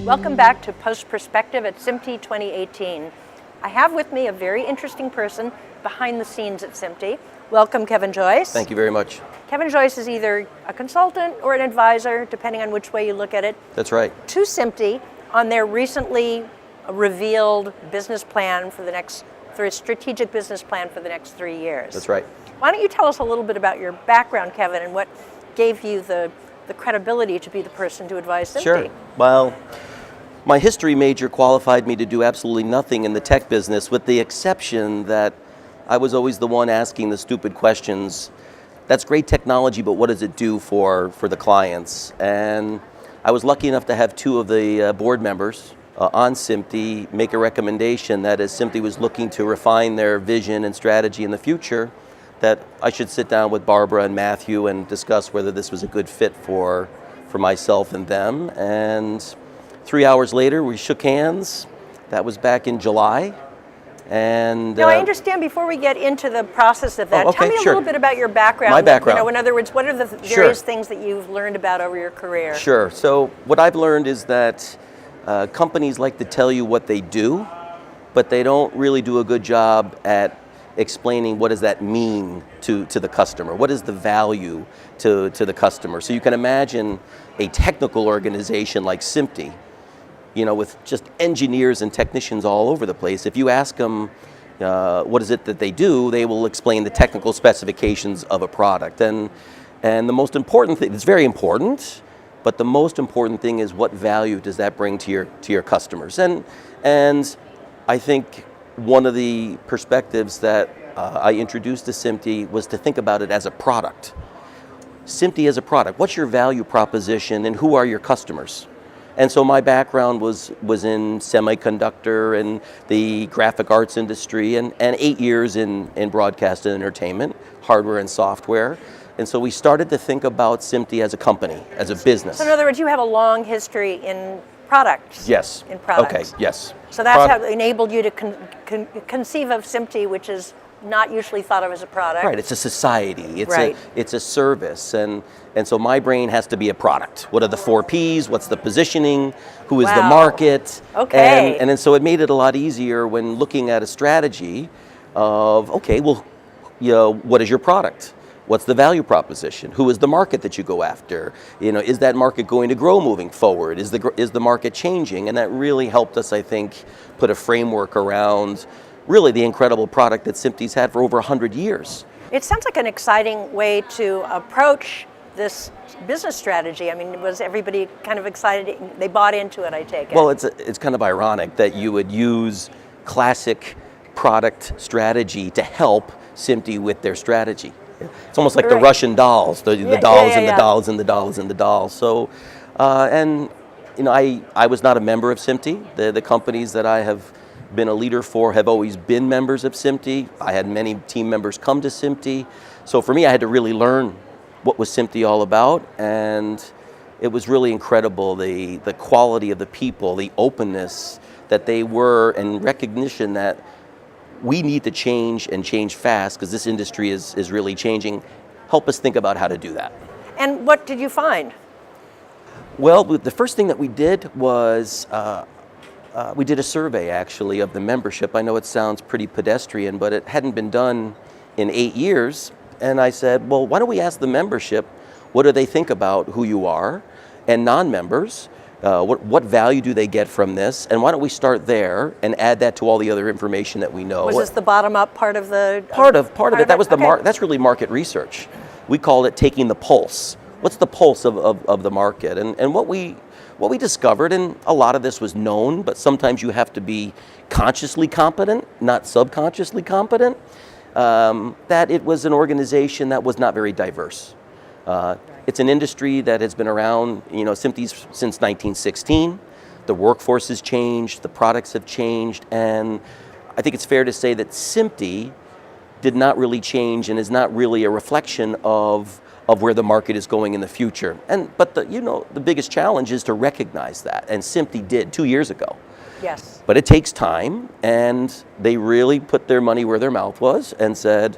Welcome back to Post Perspective at SMPTE 2018. I have with me a very interesting person behind the scenes at SMPTE. Welcome, Kevin Joyce. Thank you very much. Kevin Joyce is either a consultant or an advisor, depending on which way you look at it. That's right. To SMPTE on their recently revealed business plan for a strategic business plan for the next 3 years. That's right. Why don't you tell us a little bit about your background, Kevin, and what gave you the credibility to be the person to advise SMPTE? Sure. Well, my history major qualified me to do absolutely nothing in the tech business, with the exception that I was always the one asking the stupid questions. That's great technology, but what does it do for the clients? And I was lucky enough to have two of the board members on SMPTE make a recommendation that as SMPTE was looking to refine their vision and strategy in the future, that I should sit down with Barbara and Matthew and discuss whether this was a good fit for myself and them. And 3 hours later, we shook hands. That was back in July. And now, I understand, before we get into the process of that, tell me a little bit about your background. My background. You know, in other words, what are the various things that you've learned about over your career? Sure. So what I've learned is that companies like to tell you what they do, but they don't really do a good job at explaining what does that mean to the customer. What is the value to the customer? So you can imagine a technical organization like SMPTE, you know, with just engineers and technicians all over the place. If you ask them what is it that they do, they will explain the technical specifications of a product. And the most important thing, it's very important, but the most important thing is what value does that bring to your customers. And I think one of the perspectives that I introduced to SMPTE was to think about it as a product. SMPTE as a product. What's your value proposition and who are your customers? And so my background was in semiconductor and the graphic arts industry, and 8 years in broadcast and entertainment, hardware and software. And so we started to think about SMPTE as a company, as a business. So in other words, you have a long history in products. Yes. In products. Okay, yes. So that's how it enabled you to conceive of SMPTE, which is not usually thought of as a product. Right, it's a society, Right. It's a service, and so my brain has to be a product. What are the 4 Ps? What's the positioning? Who is the market? Okay. And then so it made it a lot easier when looking at a strategy of, okay, well, you know, what is your product? What's the value proposition? Who is the market that you go after? You know, is that market going to grow moving forward? Is the market changing? And that really helped us, I think, put a framework around really the incredible product that SMPTE's had for over 100 years. It sounds like an exciting way to approach this business strategy. I mean, was everybody kind of excited? They bought into it, I take it. Well, it's kind of ironic that you would use classic product strategy to help SMPTE with their strategy. It's almost like the Russian dolls, the dolls and the dolls and the dolls and the dolls. So, and you know, I was not a member of SMPTE. The companies that I have been a leader for have always been members of SMPTE. I had many team members come to SMPTE. So for me, I had to really learn what was SMPTE all about, and it was really incredible, the quality of the people, the openness that they were, and recognition that we need to change and change fast because this industry is really changing. Help us think about how to do that. And what did you find? Well, the first thing that we did was we did a survey, actually, of the membership. I know it sounds pretty pedestrian, but it hadn't been done in 8 years. And I said, well, why don't we ask the membership, what do they think about who you are? And non-members, what value do they get from this? And why don't we start there and add that to all the other information that we know? Was this the bottom-up part of the... Part of it. That was that's really market research. We called it taking the pulse. What's the pulse of the market? And what we discovered, and a lot of this was known, but sometimes you have to be consciously competent, not subconsciously competent, that it was an organization that was not very diverse. It's an industry that has been around, you know, SMPTE's since 1916. The workforce has changed, the products have changed, and I think it's fair to say that SMPTE did not really change and is not really a reflection of where the market is going in the future. But the biggest challenge is to recognize that, and SMPTE did 2 years ago. Yes. But it takes time, and they really put their money where their mouth was and said,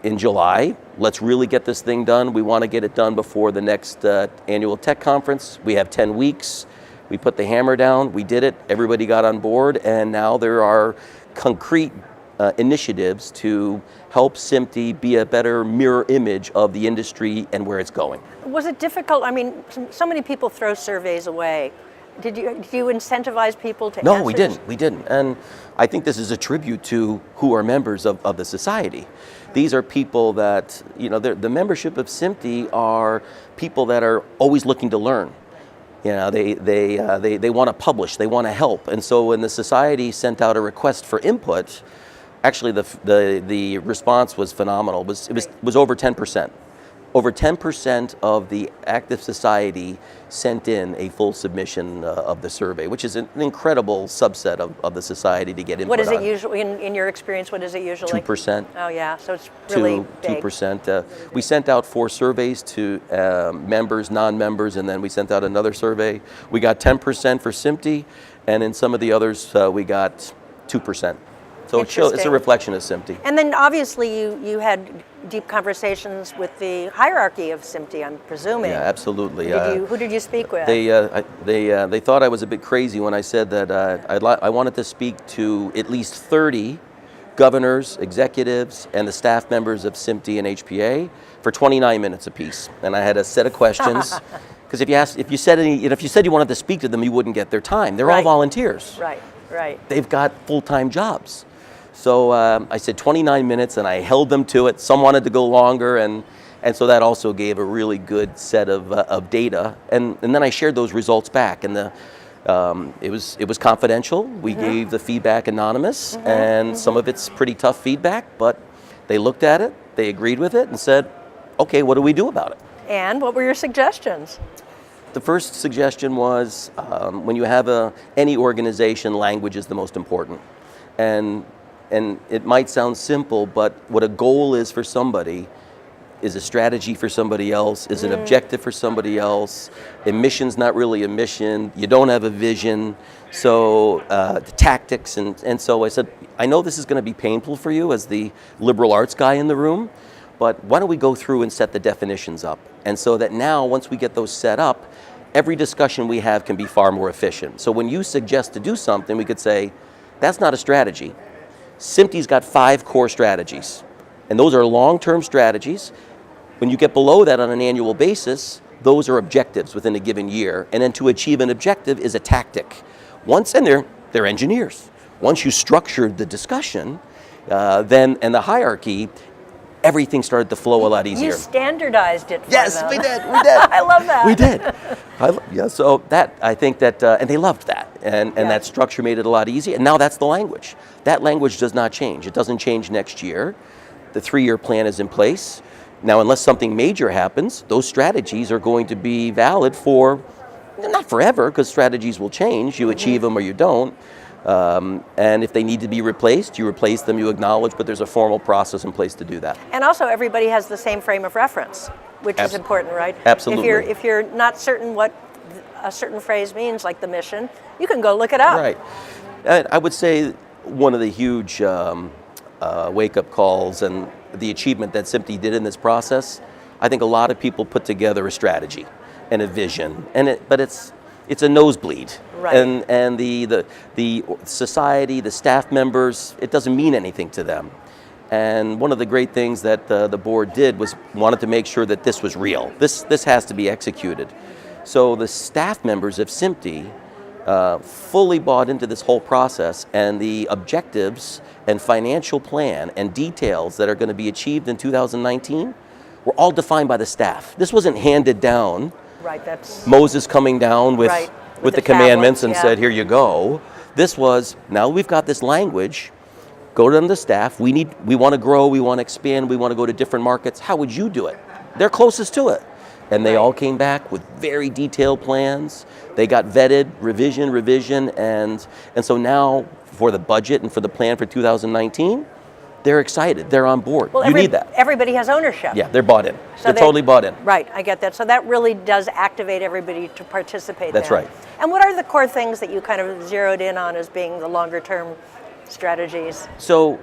in July, let's really get this thing done. We want to get it done before the next annual tech conference. We have 10 weeks. We put the hammer down, we did it, everybody got on board, and now there are concrete initiatives to help SMPTE be a better mirror image of the industry and where it's going. Was it difficult? I mean, so many people throw surveys away. Did you incentivize people to answer? No, we didn't. And I think this is a tribute to who are members of the society. These are people that, you know, the membership of SMPTE are people that are always looking to learn. You know, they want to publish, they want to help. And so when the society sent out a request for input, actually the response was phenomenal. It was over 10%. Over 10% of the active society sent in a full submission of the survey, which is an incredible subset of the society to get input on. What is it usually, in your experience, what is it usually? 2%. Oh yeah, so it's really big. 2%. We sent out 4 surveys to members, non-members, and then we sent out another survey. We got 10% for SMPTE, and in some of the others we got 2%. So it's a reflection of SMPTE. And then obviously you had deep conversations with the hierarchy of SMPTE, I'm presuming. Yeah, absolutely. Who did you speak with? They thought I was a bit crazy when I said that I wanted to speak to at least 30 governors, executives, and the staff members of SMPTE and HPA for 29 minutes apiece. And I had a set of questions. Because if you said you wanted to speak to them, you wouldn't get their time. They're all volunteers. Right. They've got full-time jobs. So I said 29 minutes, and I held them to it. Some wanted to go longer, and so that also gave a really good set of data. And then I shared those results back, and it was confidential. We gave the feedback anonymous, and some of it's pretty tough feedback, but they looked at it, they agreed with it, and said, okay, what do we do about it? And what were your suggestions? The first suggestion was when you have any organization, language is the most important. And it might sound simple, but what a goal is for somebody is a strategy for somebody else, is an objective for somebody else. A mission's not really a mission. You don't have a vision. So the tactics, and so I said, I know this is going to be painful for you as the liberal arts guy in the room, but why don't we go through and set the definitions up? And so that now, once we get those set up, every discussion we have can be far more efficient. So when you suggest to do something, we could say, that's not a strategy. SMPTE's got 5 core strategies, and those are long-term strategies. When you get below that on an annual basis, those are objectives within a given year, and then to achieve an objective is a tactic. And they're engineers. Once you structured the discussion, and the hierarchy, everything started to flow a lot easier. You standardized it for Yes, them. we did. I love that. We did. So I think that, and they loved that. And that structure made it a lot easier. And now that's the language. That language does not change. It doesn't change next year. The 3-year plan is in place. Now, unless something major happens, those strategies are going to be valid for, not forever, because strategies will change. You achieve them or you don't. And if they need to be replaced, you replace them, you acknowledge, but there's a formal process in place to do that. And also everybody has the same frame of reference, which is important, right? Absolutely. If you're not certain what a certain phrase means, like the mission, you can go look it up. Right. I would say one of the huge wake-up calls and the achievement that SMPTE did in this process, I think a lot of people put together a strategy and a vision, but it's a nosebleed. Right. And the society, the staff members, it doesn't mean anything to them. And one of the great things that the board did was wanted to make sure that this was real. This has to be executed. So the staff members of SMPTE fully bought into this whole process, and the objectives and financial plan and details that are going to be achieved in 2019 were all defined by the staff. This wasn't handed down. Right, that's Moses coming down with the commandments and said, here you go. This was, now we've got this language, go to the staff, we want to grow, we want to expand, we want to go to different markets. How would you do it? They're closest to it. And they all came back with very detailed plans. They got vetted, revision, and so now for the budget and for the plan for 2019, they're excited, they're on board. Well, you need that. Everybody has ownership. Yeah, they're bought in. So they're totally bought in. Right, I get that. So that really does activate everybody to participate. That's right. And what are the core things that you kind of zeroed in on as being the longer term strategies? So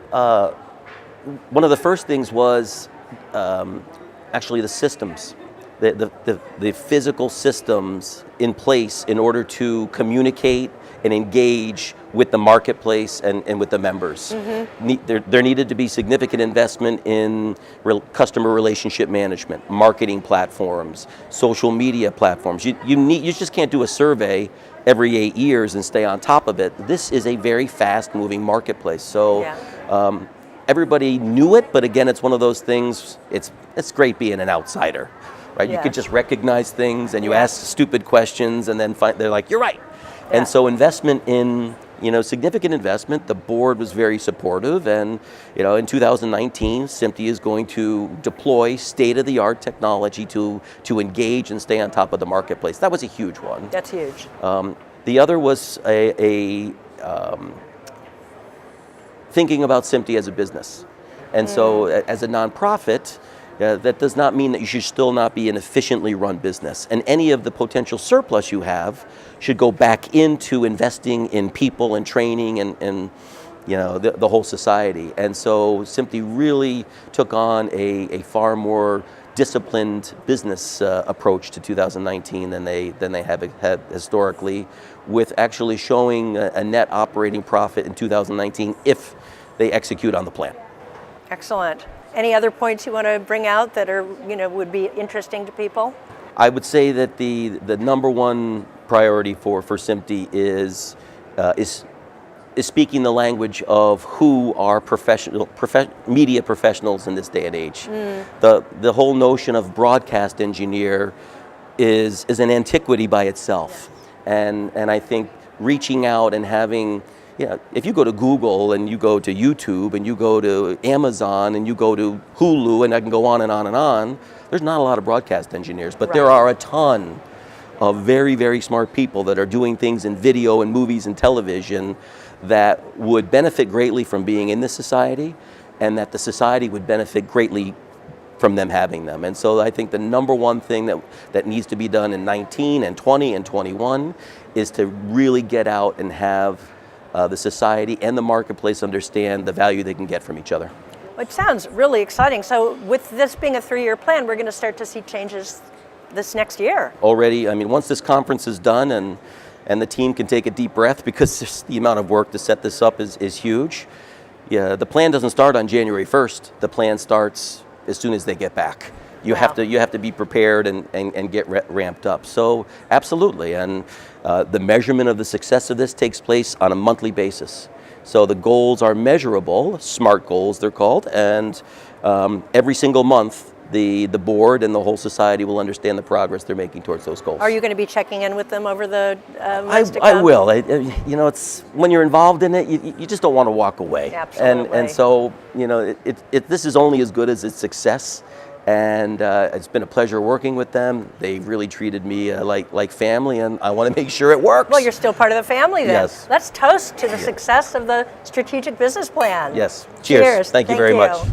one of the first things was actually the systems. the physical systems in place in order to communicate and engage with the marketplace and with the members. There needed to be significant investment in customer relationship management, marketing platforms, social media platforms. You just can't do a survey every 8 years and stay on top of it. This is a very fast-moving marketplace. So everybody knew it, but again, it's one of those things, it's great being an outsider, right? You could just recognize things and you ask stupid questions and then they're like, you're right. And so investment in, significant investment, the board was very supportive, and in 2019, SMPTE is going to deploy state-of-the-art technology to engage and stay on top of the marketplace. That was a huge one. That's huge. The other was thinking about SMPTE as a business. And so as a nonprofit, that does not mean that you should still not be an efficiently run business. And any of the potential surplus you have should go back into investing in people and training and the whole society. And so SMPTE really took on a far more disciplined business approach to 2019 than they have had historically, with actually showing a net operating profit in 2019 if they execute on the plan. Excellent. Any other points you want to bring out that are, would be interesting to people? I would say that the number one priority for SMPTE is speaking the language of who are media professionals in this day and age. The whole notion of broadcast engineer is an antiquity by itself, and I think reaching out and having, if you go to Google and you go to YouTube and you go to Amazon and you go to Hulu, and I can go on and on and on, there's not a lot of broadcast engineers, but there are a ton of very, very smart people that are doing things in video and movies and television that would benefit greatly from being in this society, and that the society would benefit greatly from them having them. And so I think the number one thing that needs to be done in 19 and 20 and 21 is to really get out and have the society and the marketplace understand the value they can get from each other. It sounds really exciting. So with this being a 3-year plan, we're going to start to see changes this next year. Already, once this conference is done and the team can take a deep breath, because the amount of work to set this up is huge. Yeah, the plan doesn't start on January 1st. The plan starts as soon as they get back. You have to be prepared and get ramped up. So absolutely, and the measurement of the success of this takes place on a monthly basis. So the goals are measurable, SMART goals they're called, and every single month the board and the whole society will understand the progress they're making towards those goals. Are you going to be checking in with them over the months to come? I will. It's when you're involved in it, you just don't want to walk away. Absolutely. And so this is only as good as its success. And it's been a pleasure working with them. They've really treated me like family, and I want to make sure it works. Well, you're still part of the family then. Yes. Let's toast to the success of the strategic business plan. Yes. Cheers. Thank you very much.